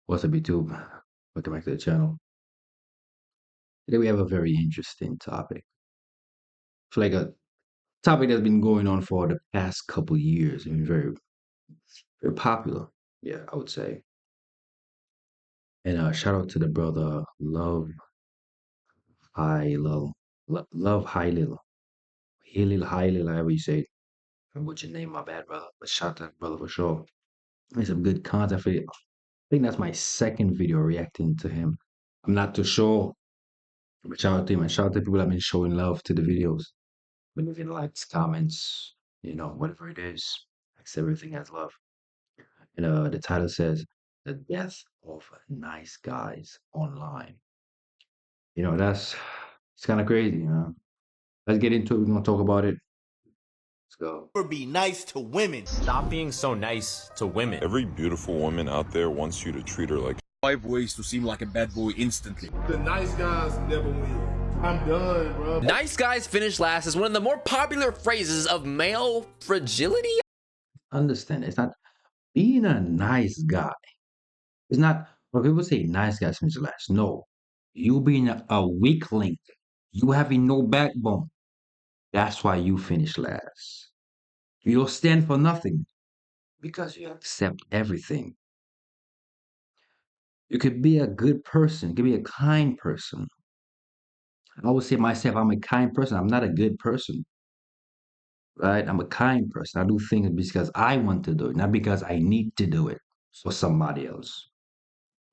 What's up, YouTube? Welcome back to the channel. Today we have a very interesting topic. It's like a topic that's been going on for the past couple years and very, very popular. Yeah, I would say. And shout out to the brother Love High Lil, Love High Lil, High Lil, however you say it. What's your name, my bad brother? But shout out to that brother for sure. Made some good content for you. I think that's my second video reacting to him. I'm not too sure, but shout out to him and shout out to people that have been showing love to the videos. Leaving likes, comments, whatever it is. Likes everything as love. And the title says The Death of Nice Guys Online. That's it's kind of crazy. Let's get into it. We're gonna talk about it. Let's go. Or be nice to women. Stop being so nice to women. Every beautiful woman out there wants you to treat her like 5 ways to seem like a bad boy instantly. The nice guys never win. I'm done, bro. Nice guys finish last is one of the more popular phrases of male fragility. Understand, it's not being a nice guy. It's not when people say nice guys finish last. No, you being a weak link. You having no backbone. That's why you finish last. You don't stand for nothing because you accept everything. You could be a good person, you could be a kind person. I would say myself, I'm a kind person. I'm not a good person, right? I'm a kind person. I do things because I want to do it, not because I need to do it for somebody else.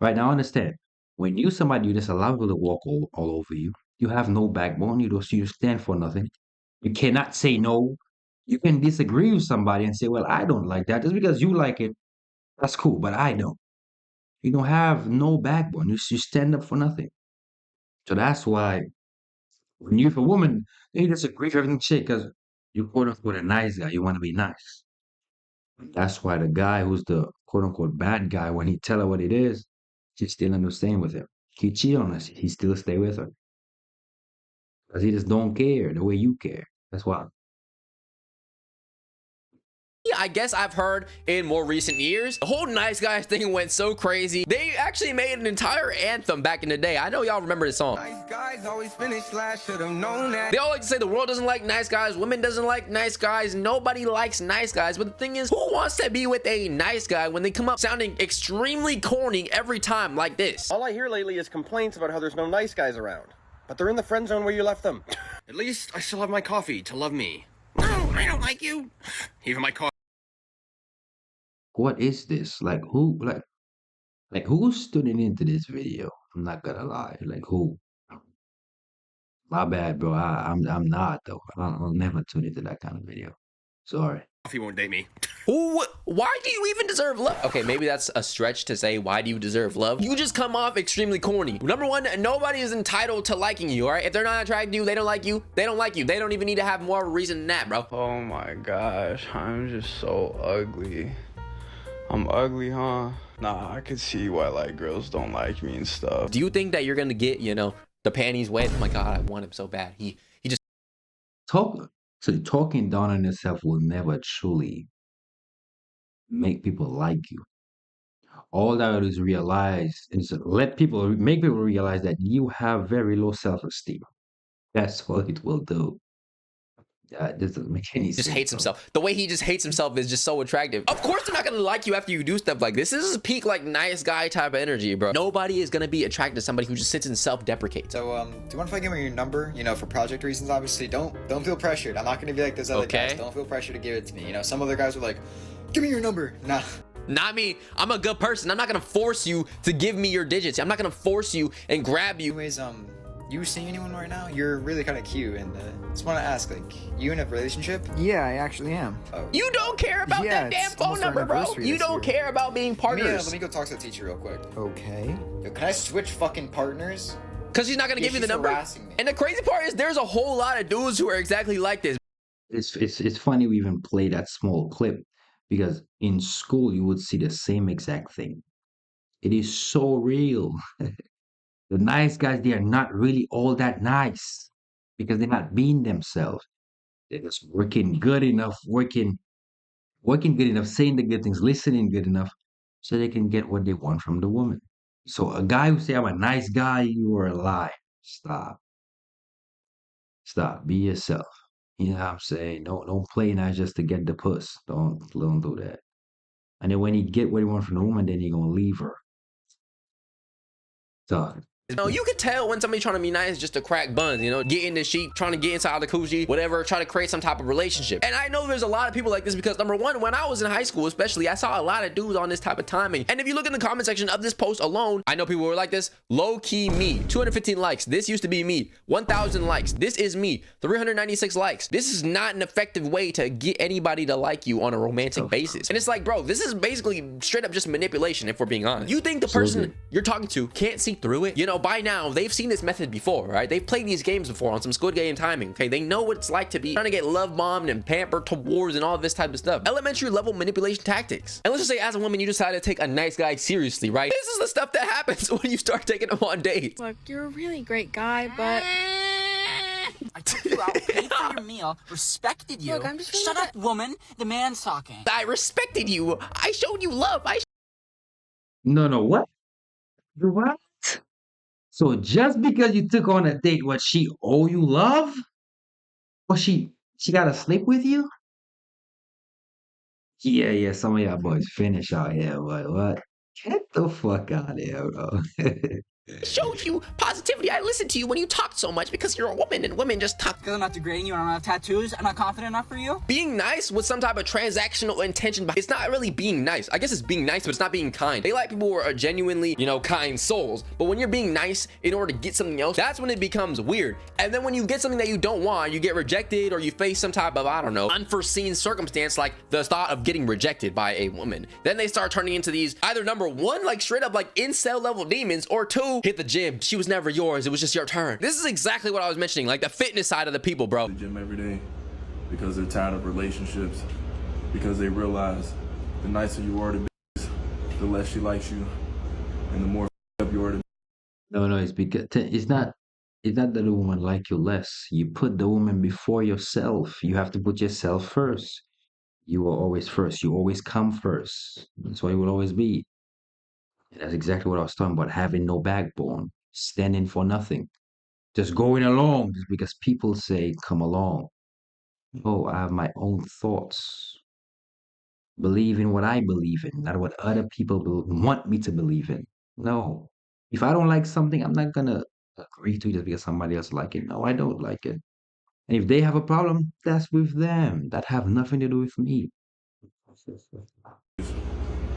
Right now, understand when you somebody, you just allow people to walk all over you. You have no backbone. You stand for nothing. You cannot say no. You can disagree with somebody and say, "Well, I don't like that." Just because you like it, that's cool, but I don't. You don't have no backbone. You stand up for nothing. So that's why when you're a woman, you disagree with everything shit because you quote unquote a nice guy. You want to be nice. That's why the guy who's the quote unquote bad guy, when he tell her what it is, she still end up staying with him. He cheat on us, he still stay with her. Because he just don't care the way you care. That's why. I guess I've heard in more recent years, the whole nice guys thing went so crazy. They actually made an entire anthem back in the day. I know y'all remember this song. Nice guys always finish last, should have known that. They all like to say the world doesn't like nice guys, women doesn't like nice guys, nobody likes nice guys. But the thing is, who wants to be with a nice guy when they come up sounding extremely corny every time like this? All I hear lately is complaints about how there's no nice guys around. But they're in the friend zone where you left them. At least I still have my coffee to love me. No, I don't like you. Even my coffee. What is this? Like who's tuning into this video? I'm not gonna lie. Like who? My bad, bro. I'm not though. I'll never tune into that kind of video. Sorry. Coffee won't date me. Who? Why do you even deserve love? Okay, maybe that's a stretch to say, why do you deserve love? You just come off extremely corny. Number one, nobody is entitled to liking you, all right? If they're not attracted to you, they don't like you. They don't like you. They don't even need to have more of a reason than that, bro. Oh my gosh, I'm just so ugly. I'm ugly, huh? Nah, I could see why like girls don't like me and stuff. Do you think that you're gonna get, the panties wet? Oh my God, I want him so bad. He just Talking down on yourself will never truly make people like you. All that is make people realize that you have very low self-esteem. That's what it will do. This doesn't make any just sense. hates himself. The way he just hates himself is just so attractive. Of course they're not gonna like you after you do stuff like this. This is peak like nice guy type of energy, bro. Nobody is gonna be attracted to somebody who just sits and self-deprecates. So, do you want to give me your number? For project reasons, obviously. Don't feel pressured. I'm not gonna be like those other guys. Don't feel pressure to give it to me. Some other guys are like, give me your number. Nah. Not me. I'm a good person. I'm not gonna force you to give me your digits. I'm not gonna force you and grab you. Anyways, you seeing anyone right now? You're really kind of cute, and just want to ask, like, you in a relationship? Yeah, I actually am. Oh. You don't care about that damn phone number, bro. You don't care about being partners. Let me go talk to the teacher real quick. Okay. Yo, can I switch fucking partners? Because she's not gonna give you the number. Me. And the crazy part is, there's a whole lot of dudes who are exactly like this. It's funny we even play that small clip because in school you would see the same exact thing. It is so real. The nice guys, they are not really all that nice because they're not being themselves. They're just working good enough, working good enough, saying the good things, listening good enough, so they can get what they want from the woman. So a guy who say I'm a nice guy, you are a liar. Stop. Stop. Be yourself. You know what I'm saying? Don't play nice just to get the puss. Don't do that. And then when he get what he want from the woman, then he gonna leave her. Done. No, you could tell when somebody's trying to be nice just to crack buns, you know, get in the sheet, trying to get inside the coochie, whatever, trying to create some type of relationship. And I know there's a lot of people like this because number one, when I was in high school, especially, I saw a lot of dudes on this type of timing. And if you look in the comment section of this post alone, I know people were like this. Low key me, 215 likes. This used to be me. 1,000 likes. This is me. 396 likes. This is not an effective way to get anybody to like you on a romantic basis. And it's like, bro, this is basically straight up just manipulation, if we're being honest. You think the person you're talking to can't see through it? You know, by now they've seen this method before, right? They've played these games before on some Squid Game timing. Okay, they know what it's like to be trying to get love bombed and pampered towards and all this type of stuff. Elementary level manipulation tactics. And let's just say, as a woman, you decide to take a nice guy seriously, right? This is the stuff that happens when you start taking them on dates. Look, you're a really great guy, but I took you out, paid for your meal, respected you. Look, I'm just Shut up, woman. The man's talking. I respected you. I showed you love. No, what? What? So just because you took on a date, what, she owe you love? Or she gotta sleep with you? Yeah, some of y'all boys finish out here, but what? Get the fuck out of here, bro. Showed you positivity. I listened to you when you talked so much because you're a woman and women just talk. Because I'm not degrading you and I don't have tattoos. I'm not confident enough for you. Being nice with some type of transactional intention, but it's not really being nice. I guess it's being nice, but it's not being kind. They like people who are genuinely, you know, kind souls. But when you're being nice in order to get something else, that's when it becomes weird. And then when you get something that you don't want, you get rejected or you face some type of, I don't know, unforeseen circumstance like the thought of getting rejected by a woman. Then they start turning into these either number one, like straight up like incel level demons, or two, hit the gym. She was never yours. It was just your turn. This is exactly what I was mentioning, like the fitness side of the people, bro. The gym every day because they're tired of relationships, because they realize the nicer you are to bitches, the less she likes you, and the more up you are to. No, it's because it's not that the woman like you less. You put the woman before yourself. You have to put yourself first. You are always first. You always come first. That's why you will always be. And that's exactly what I was talking about, having no backbone, standing for nothing, just going along just because people say, come along. Oh, I have my own thoughts. Believe in what I believe in, not what other people want me to believe in. No. If I don't like something, I'm not going to agree to it just because somebody else like it. No, I don't like it. And if they have a problem, that's with them. That have nothing to do with me.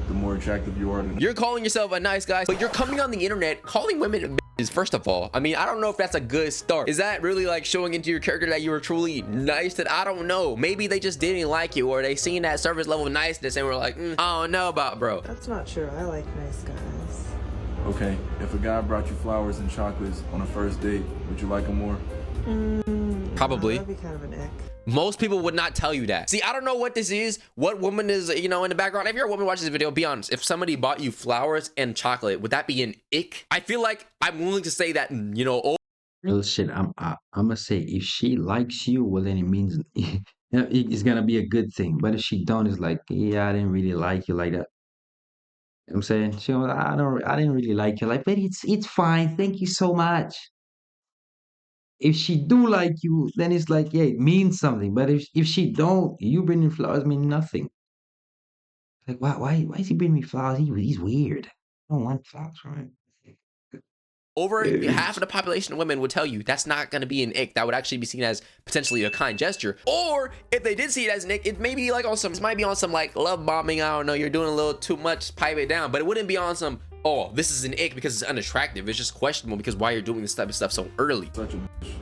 The more attractive you are to. You're calling yourself a nice guy, but you're coming on the internet calling women bitches, first of all. I mean, I don't know if that's a good start. Is that really like showing into your character that you were truly nice? That I don't know. Maybe they just didn't like you, or they seen that surface level niceness and were like, I don't know about bro. that's not true. I like nice guys. Okay, if a guy brought you flowers and chocolates on a first date, would you like him more? Probably. That'd be kind of an ick. Most people would not tell you that. See, I don't know what this is, what woman is, you know, in the background. If you're a woman watching this video, be honest. If somebody bought you flowers and chocolate, would that be an ick? I feel like I'm willing to say that, you know, oh. Real shit, I'm gonna say if she likes you, well then it means it's gonna be a good thing. But if she don't, it's like, yeah, I didn't really like you like that. You know what I'm saying? She goes, I didn't really like you like, but it's fine. Thank you so much. If she do like you, then it's like, yeah, it means something. But if she don't, you bringing flowers mean nothing. Like, why is he bringing me flowers? He's weird. I don't want flowers from him. Over half of the population of women would tell you that's not going to be an ick. That would actually be seen as potentially a kind gesture. Or if they did see it as an ick, it may be like on some, it might be on some like love bombing. I don't know. You're doing a little too much. Pipe it down. But it wouldn't be on some, oh, this is an ick because it's unattractive. It's just questionable because why you're doing this type of stuff so early. Such a bitch.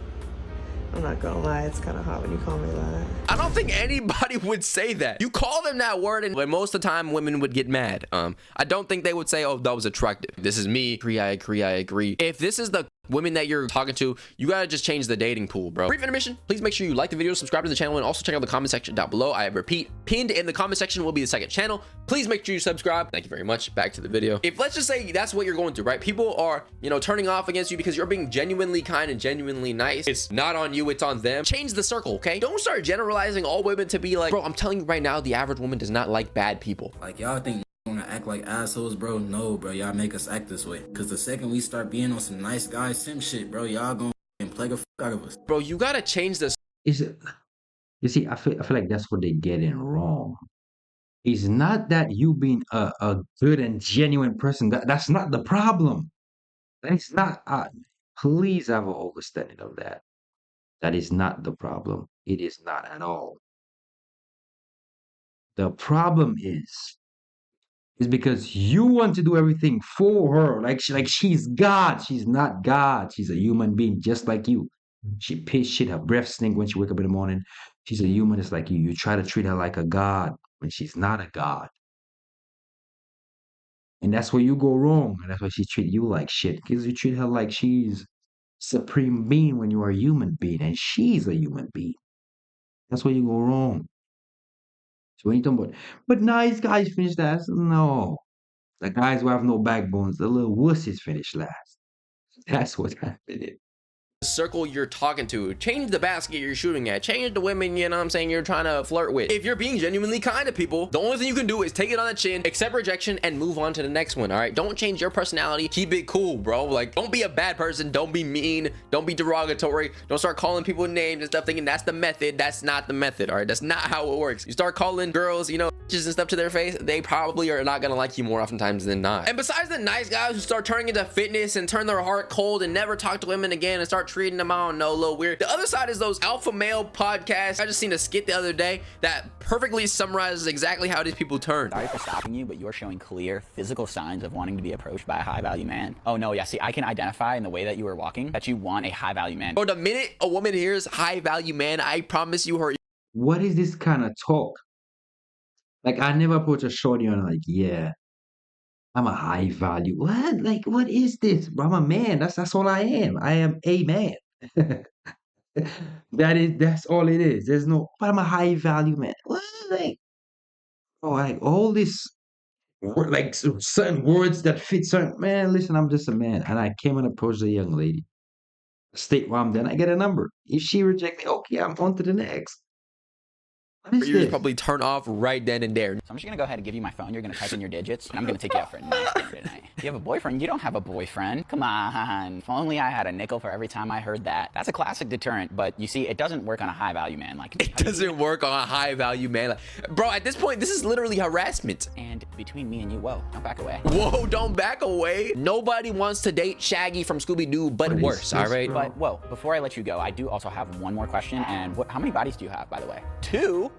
I'm not gonna lie, it's kind of hot when you call me that. I don't think anybody would say that. You call them that word and most of the time women would get mad. I don't think they would say, oh, that was attractive. This is me. I agree. If this is the women that you're talking to, you gotta just change the dating pool, bro. Brief intermission. Please make sure you like the video, subscribe to the channel, and also check out the comment section down below. I repeat, pinned in the comment section will be the second channel. Please make sure you subscribe. Thank you very much. Back to the video. If let's just say that's what you're going through, right? People are, you know, turning off against you because you're being genuinely kind and genuinely nice. It's not on you, it's on them. Change the circle, okay? Don't start generalizing all women to be like, bro, I'm telling you right now, the average woman does not like bad people. Like, y'all think on an act like assholes, bro. No, bro, y'all make us act this way. Cause the second we start being on some nice guy sim shit, bro, y'all gonna plague the fuck out of us. Bro, you gotta change this. Is it? You see, I feel like that's what they get in wrong. It's not that you being a good and genuine person. That's not the problem. That's not. Please have an understanding of that. That is not the problem. It is not at all. The problem is because you want to do everything for her. Like she's God. She's not God. She's a human being just like you. She piss shit, her breath stink when she wake up in the morning. She's a human just like you. You try to treat her like a god when she's not a god. And that's where you go wrong. And that's why she treat you like shit. Because you treat her like she's supreme being when you are a human being. And she's a human being. That's where you go wrong. So when you talk about, but nice guys finish last. No. The guys who have no backbones, the little wussies finish last. That's what's happening. Circle you're talking to, change the basket you're shooting at, change the women, you know what I'm saying, you're trying to flirt with. If you're being genuinely kind to people, the only thing you can do is take it on the chin, accept rejection, and move on to the next one. All right, don't change your personality, keep it cool, bro. Like, don't be a bad person, don't be mean, don't be derogatory, don't start calling people names and stuff thinking that's the method. That's not the method. All right, that's not how it works. You start calling girls, you know, bitches and stuff to their face, they probably are not gonna like you more oftentimes than not. And besides the nice guys who start turning into fitness and turn their heart cold and never talk to women again and start treating them, I don't know, a little weird. The other side is those alpha male podcasts. I just seen a skit the other day that perfectly summarizes exactly how these people turn. Sorry for stopping you, but you're showing clear physical signs of wanting to be approached by a high value man. Oh no, yeah, see, I can identify in the way that you were walking that you want a high value man. Bro, the minute a woman hears high value man, I promise you her. What is this kind of talk? Like, I never approach a shorty and I'm like, yeah, I'm a high value. What? Like, what is this? Bro, I'm a man. That's all I am. I am a man. That's all it is. There's no, but I'm a high value man. What? Like, oh, like all this, like certain words that fit certain, man, listen, I'm just a man. And I came and approached a young lady. State where I'm then I get a number. If she rejects me, okay, I'm on to the next. You're probably turn off right then and there. So I'm just gonna go ahead and give you my phone. You're gonna type in your digits, and I'm gonna take you out for a nice dinner tonight. You have a boyfriend? You don't have a boyfriend. Come on. If only I had a nickel for every time I heard that. That's a classic deterrent, but you see, it doesn't work on a high value man. Like, it doesn't work on a high value man. Like, bro, at this point, this is literally harassment. And between me and you, whoa, don't back away. Whoa, don't back away. Nobody wants to date Shaggy from Scooby-Doo, but worse, all right? Bro? But whoa, before I let you go, I do also have one more question. And how many bodies do you have, by the way? 2?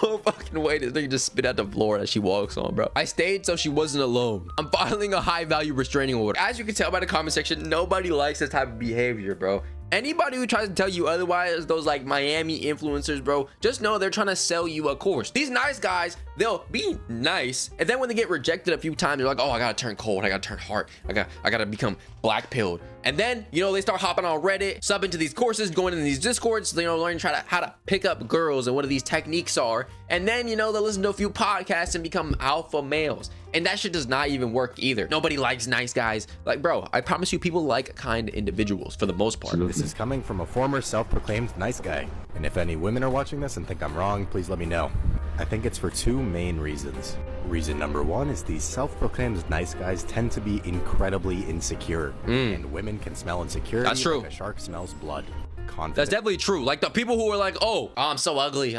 No fucking way. This thing just spit out the floor that she walks on, bro. I stayed so she wasn't alone. I'm filing a high value restraining order. As you can tell by the comment section, nobody likes this type of behavior, bro. Anybody who tries to tell you otherwise, those like Miami influencers, bro, just know they're trying to sell you a course. These nice guys, they'll be nice, and then when they get rejected a few times, they're like, oh, I gotta turn cold, I gotta turn hard, I gotta become black pilled. And then, you know, they start hopping on Reddit, subbing to these courses, going into these discords, you know, learning how to pick up girls and what these techniques are. And then, you know, they'll listen to a few podcasts and become alpha males. And that shit does not even work either. Nobody likes nice guys. Like, bro, I promise you, people like kind individuals for the most part. This is coming from a former self-proclaimed nice guy. And if any women are watching this and think I'm wrong, please let me know. I think it's for 2 main reasons. Reason number 1 is these self-proclaimed nice guys tend to be incredibly insecure. And women can smell insecurity. That's true. Like a shark smells blood. Confident. That's definitely true. Like the people who are like, oh, I'm so ugly,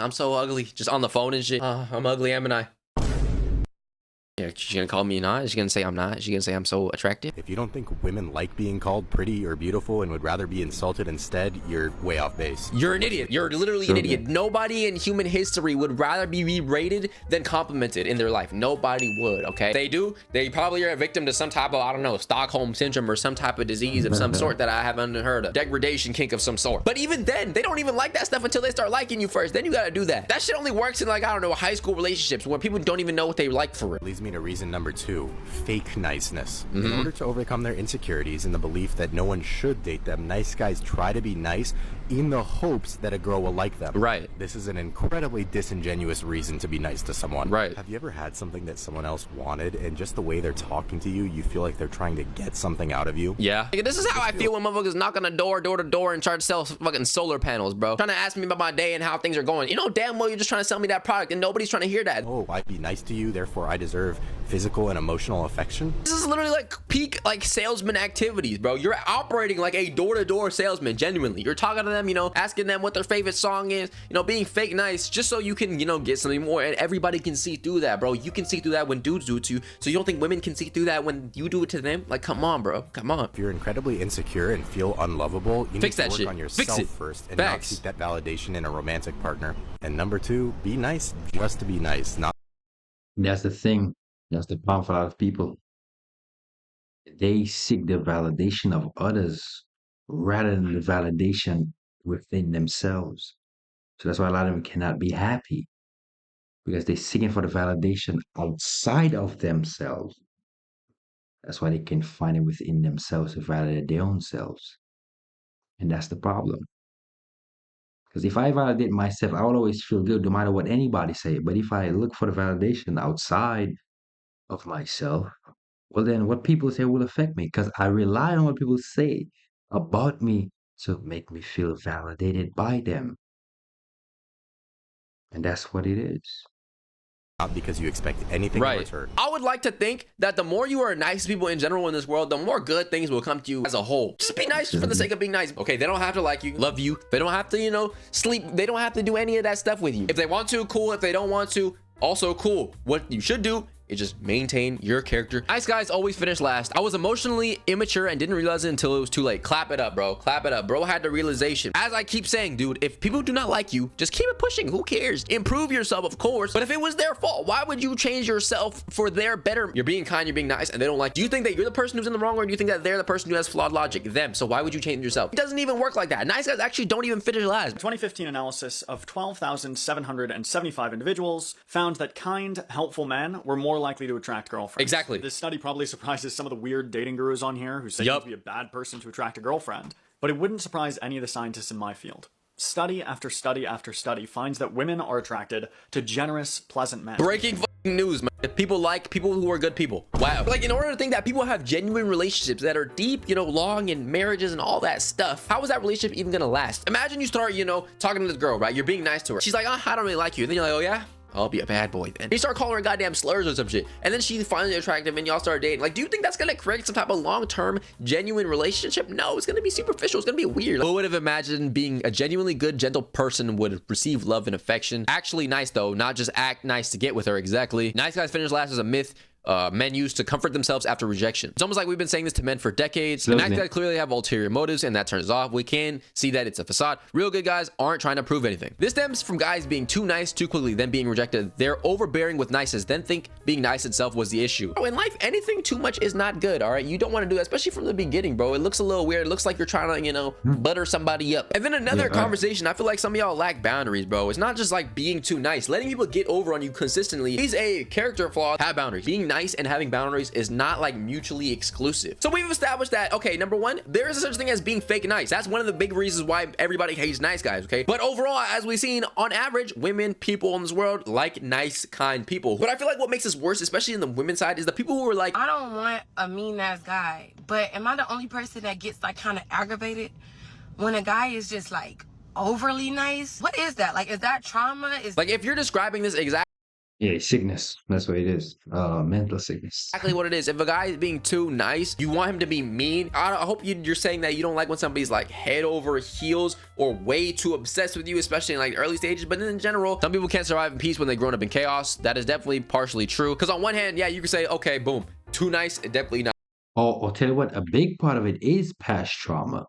just on the phone and shit. I'm ugly, am I? Yeah, she's gonna call me not? Is she gonna say I'm not? Is she gonna say I'm so attractive? If you don't think women like being called pretty or beautiful and would rather be insulted instead, you're way off base. You're an idiot. You're literally an idiot. Nobody in human history would rather be berated than complimented in their life. Nobody would, okay? They do. They probably are a victim to some type of, I don't know, Stockholm syndrome or some type of disease of some sort that I haven't heard of. Degradation kink of some sort. But even then, they don't even like that stuff until they start liking you first. Then you gotta do that. That shit only works in, like, I don't know, high school relationships where people don't even know what they like for real. Leads me me to reason number 2, fake niceness. In order to overcome their insecurities and the belief that no one should date them, nice guys try to be nice in the hopes that a girl will like them. Right. This is an incredibly disingenuous reason to be nice to someone. Right. Have you ever had something that someone else wanted, and just the way they're talking to you, you feel like they're trying to get something out of you? Yeah. Like, this is how I feel when motherfuckers knock on the door to door, and try to sell fucking solar panels, bro. Trying to ask me about my day and how things are going. You know damn well you're just trying to sell me that product, and nobody's trying to hear that. Oh, I'd be nice to you, therefore I deserve physical and emotional affection? This is literally like peak like salesman activities, bro. You're operating like a door-to-door salesman, genuinely. You're talking to them, you know, asking them what their favorite song is, you know, being fake nice just so you can, you know, get something more. And everybody can see through that, bro. You can see through that when dudes do it to you. So you don't think women can see through that when you do it to them? Like, come on, bro. Come on. If you're incredibly insecure and feel unlovable, you need to work on Fix yourself it. first and Facts. not seek that validation in a romantic partner. And number 2, be nice just to be nice, not That's the thing. That's the problem for a lot of people. They seek the validation of others rather than the validation within themselves. So that's why a lot of them cannot be happy, because they're seeking for the validation outside of themselves. That's why they can find it within themselves to validate their own selves. And that's the problem. Because if I validate myself, I will always feel good no matter what anybody say. But if I look for the validation outside of myself, well, then what people say will affect me, because I rely on what people say about me to make me feel validated by them. And that's what it is. not because you expect anything in return. I would like to think that the more you are nice to people in general in this world, the more good things will come to you as a whole. Just be nice for the sake of being nice. Okay, they don't have to like you, love you. They don't have to, you know, sleep. They don't have to do any of that stuff with you. If they want to, cool. If they don't want to, also cool. What you should do is just maintain your character. Nice guys always finish last. I was emotionally immature and didn't realize it until it was too late. Clap it up, bro. Clap it up. Bro had the realization. As I keep saying, dude, if people do not like you, just keep it pushing. Who cares? Improve yourself, of course. But if it was their fault, why would you change yourself for their betterment? You're being kind, you're being nice, and they don't like you. Do you think that you're the person who's in the wrong, or do you think that they're the person who has flawed logic? Them. So why would you change yourself? It doesn't even work like that. Nice guys actually don't even finish last. 2015 analysis of 12,775 individuals found that kind, helpful men were more likely to attract girlfriends. Exactly. This study probably surprises some of the weird dating gurus on here who say you have to be a bad person to attract a girlfriend, but it wouldn't surprise any of the scientists in my field. Study after study after study finds that women are attracted to generous, pleasant men. Breaking news, man. People like people who are good people. Wow. Like, in order to think that people have genuine relationships that are deep, you know, long, and marriages and all that stuff, how is that relationship even gonna last? Imagine you start, you know, talking to this girl, right? You're being nice to her. She's like, oh, I don't really like you. And then you're like, oh yeah? I'll be a bad boy then. You start calling her goddamn slurs or some shit, and then she's finally attractive and y'all start dating. Like, do you think that's gonna create some type of long-term genuine relationship? No, it's gonna be superficial. It's gonna be weird. Who would have imagined being a genuinely good, gentle person would receive love and affection? Actually nice though, not just act nice to get with her. Exactly. Nice guys finish last is a myth men use to comfort themselves after rejection. It's almost like we've been saying this to men for decades. Nice guys clearly have ulterior motives, and that turns us off. We can see that it's a facade. Real good guys aren't trying to prove anything. This stems from guys being too nice too quickly, then being rejected. They're overbearing with niceness, then think being nice itself was the issue. Bro, in life, anything too much is not good, all right? You don't want to do that, especially from the beginning, bro. It looks a little weird. It looks like you're trying to, you know, butter somebody up. And then another conversation, I feel like some of y'all lack boundaries, bro. It's not just like being too nice. Letting people get over on you consistently is a character flaw. Have boundaries. Being nice and having boundaries is not like mutually exclusive. So we've established that, okay, number one, there is a such thing as being fake nice. That's one of the big reasons why everybody hates nice guys, okay? But overall, as we've seen, on average, women, people in this world like nice, kind people. But I feel like what makes this worse, especially in the women's side, is the people who are like, I don't want a mean ass guy, but am I the only person that gets like kind of aggravated when a guy is just like overly nice? What is that? Like, is that trauma? Is like, if you're describing this exactly, yeah, sickness. That's what it is. Mental sickness. Exactly what it is. If a guy is being too nice, you want him to be mean. I hope you're saying that you don't like when somebody's like head over heels or way too obsessed with you, especially in like early stages. But in general, some people can't survive in peace when they've grown up in chaos. That is definitely partially true. Because on one hand, yeah, you can say, okay, boom, too nice, definitely not. Or tell you what, a big part of it is past trauma.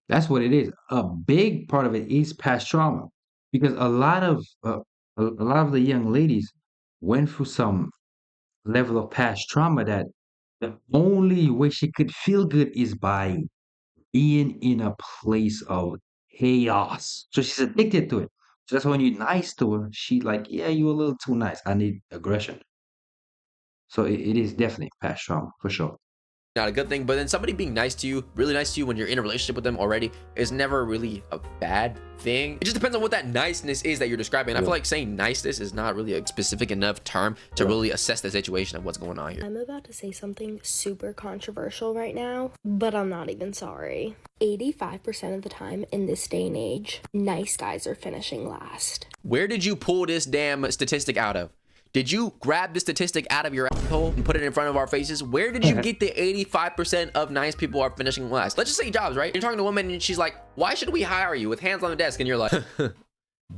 That's what it is. A big part of it is past trauma, because a lot of the young ladies went through some level of past trauma that the only way she could feel good is by being in a place of chaos. So she's addicted to it. So that's why when you're nice to her, she like, yeah, you're a little too nice. I need aggression. So it is definitely past trauma for sure. Not a good thing, but then somebody being nice to you, really nice to you when you're in a relationship with them already is never really a bad thing. It just depends on what that niceness is that you're describing. I feel like saying niceness is not really a specific enough term to really assess the situation of what's going on here. I'm about to say something super controversial right now, but I'm not even sorry. 85% of the time in this day and age, nice guys are finishing last. Where did you pull this damn statistic out of? Did you grab the statistic out of your asshole and put it in front of our faces? Where did you get the 85% of nice people are finishing last? Let's just say jobs, right? You're talking to a woman and she's like, why should we hire you with hands on the desk? And you're like,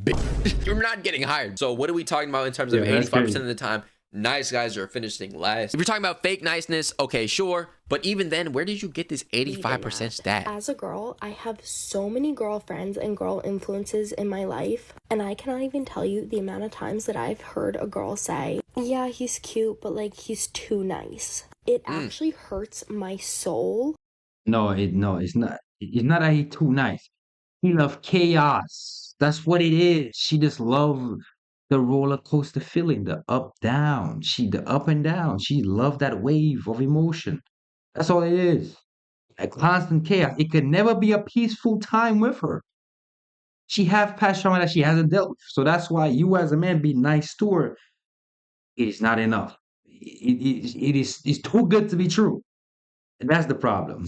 bitch, you're not getting hired. So what are we talking about in terms of 85% of the time? Nice guys are finishing last. If you're talking about fake niceness, okay, sure. But even then, where did you get this 85% stat? As a girl, I have so many girlfriends and girl influences in my life, and I cannot even tell you the amount of times that I've heard a girl say, yeah, he's cute, but like he's too nice. It actually hurts my soul. No, it's not. It's not that he's too nice. He loves chaos. That's what it is. She just loves the roller coaster feeling, the up down. The up and down. She loved that wave of emotion. That's all it is. A constant chaos. It could never be a peaceful time with her. She have past trauma that she hasn't dealt with. So that's why you as a man be nice to her. It is not enough. It's too good to be true. And that's the problem.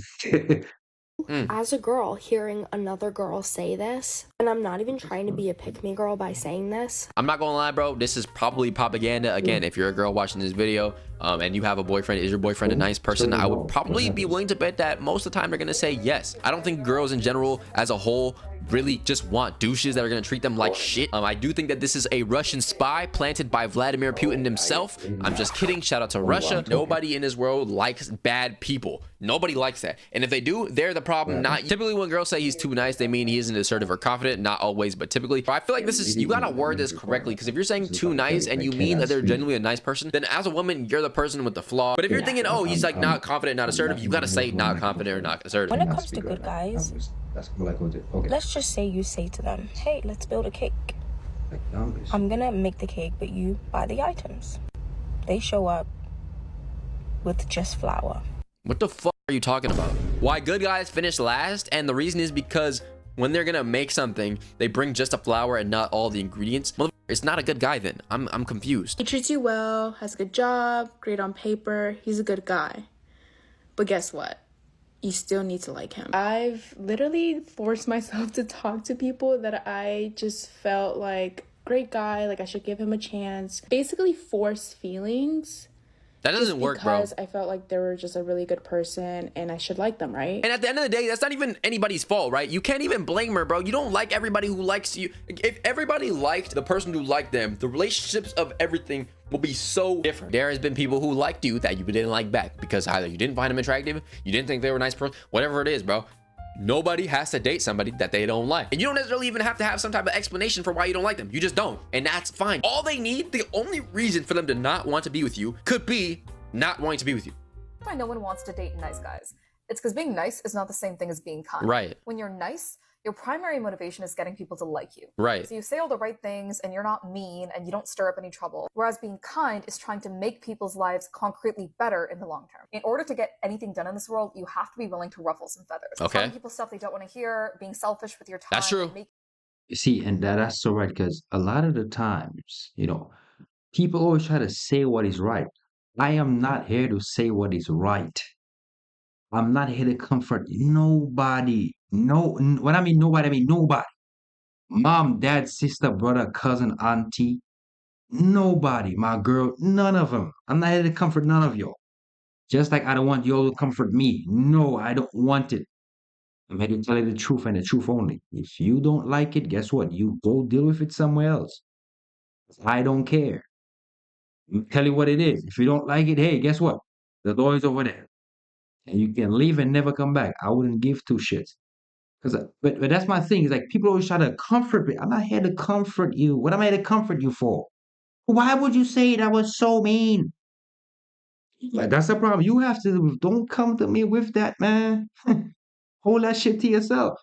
As a girl, hearing another girl say this, and I'm not even trying to be a pick-me girl by saying this. I'm not gonna lie, bro. This is probably propaganda. Again, if you're a girl watching this video and you have a boyfriend, is your boyfriend a nice person? I would probably be willing to bet that most of the time they're gonna say yes. I don't think girls in general as a whole really just want douches that are gonna treat them like shit. I do think that this is a Russian spy planted by Vladimir Putin himself. I'm just kidding. Shout out to Russia. Nobody in this world likes bad people. Nobody likes that. And if they do, they're the problem. Not typically when girls say he's too nice, they mean he isn't assertive or confident. Not always, but typically. But I feel like this is, you gotta word this correctly, because if you're saying too nice and you mean that they're genuinely a nice person, then as a woman, you're the person with the flaw. But if you're thinking, oh, he's like not confident, not assertive, you gotta say not confident or not assertive. When it comes to good guys, let's just say you say to them, hey, let's build a cake. I'm gonna make the cake, but you buy the items. They show up with just flour. What the fuck are you talking about? Why good guys finish last? And the reason is because when they're gonna make something, they bring just the flour and not all the ingredients. It's not a good guy then. I'm confused. He treats you well, has a good job, great on paper. He's a good guy. But guess what? You still need to like him. I've literally forced myself to talk to people that I just felt like, great guy, like I should give him a chance. Basically force feelings. That doesn't work, bro. Because I felt like they were just a really good person and I should like them, right? And at the end of the day, that's not even anybody's fault, right? You can't even blame her, bro. You don't like everybody who likes you. If everybody liked the person who liked them, the relationships of everything will be so different. There has been people who liked you that you didn't like back because either you didn't find them attractive, you didn't think they were a nice person, whatever it is, bro. Nobody has to date somebody that they don't like. And you don't necessarily even have to have some type of explanation for why you don't like them. You just don't. And that's fine. All they need, the only reason for them to not want to be with you could be not wanting to be with you. Why no one wants to date nice guys. It's because being nice is not the same thing as being kind. Right. When you're nice, your primary motivation is getting people to like you. Right. So you say all the right things and you're not mean and you don't stir up any trouble. Whereas being kind is trying to make people's lives concretely better in the long term. In order to get anything done in this world, you have to be willing to ruffle some feathers. Okay. Telling people stuff they don't want to hear, being selfish with your time. That's true. You see, and that's so right, because a lot of the times, people always try to say what is right. I am not here to say what is right. I'm not here to comfort nobody. No, when I mean nobody, I mean nobody. Mom, dad, sister, brother, cousin, auntie. Nobody. My girl, none of them. I'm not here to comfort none of y'all. Just like I don't want y'all to comfort me. No, I don't want it. I'm here to tell you the truth and the truth only. If you don't like it, guess what? You go deal with it somewhere else. I don't care. I'll tell you what it is. If you don't like it, hey, guess what? The door is over there. And you can leave and never come back. I wouldn't give two shits. But that's my thing. It's like people always try to comfort me. I'm not here to comfort you. What am I here to comfort you for? Why would you say that was so mean? Like, that's the problem. You have to, don't come to me with that, man. Hold that shit to yourself.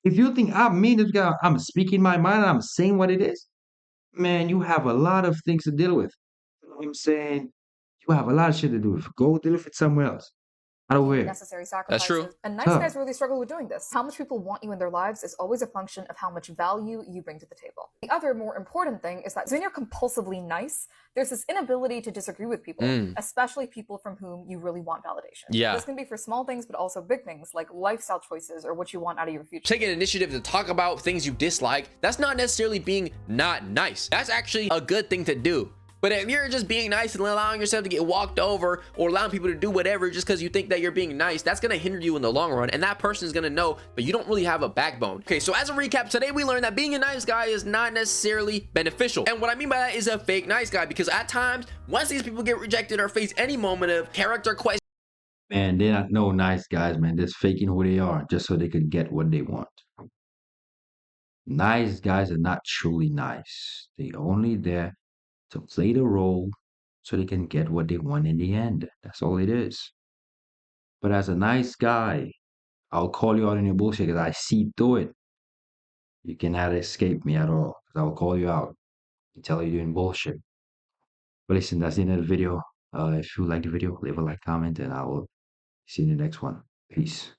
If you think I'm mean, I'm speaking my mind, and I'm saying what it is, man, you have a lot of things to deal with. You know what I'm saying? We have a lot of shit to do. Go deal with it somewhere else. I don't wear. Necessary sacrifices. That's true. And nice guys really struggle with doing this. How much people want you in their lives is always a function of how much value you bring to the table. The other more important thing is that when you're compulsively nice, there's this inability to disagree with people, especially people from whom you really want validation. Yeah. This can be for small things, but also big things like lifestyle choices or what you want out of your future. Take an initiative to talk about things you dislike. That's not necessarily being not nice. That's actually a good thing to do. But if you're just being nice and allowing yourself to get walked over or allowing people to do whatever just because you think that you're being nice, that's going to hinder you in the long run. And that person is going to know, but you don't really have a backbone. Okay, so as a recap, today we learned that being a nice guy is not necessarily beneficial. And what I mean by that is a fake nice guy, because at times, once these people get rejected or face any moment of character question, Man, they're not no nice guys, man. They're faking who they are just so they could get what they want. Nice guys are not truly nice. They're only there to play the role so they can get what they want in the end. That's all it is. But as a nice guy, I'll call you out on your bullshit because I see through it. You cannot escape me at all because I'll call you out and tell you you're doing bullshit. But listen, that's the end of the video. If you like the video, leave a like, comment, and I will see you in the next one. Peace.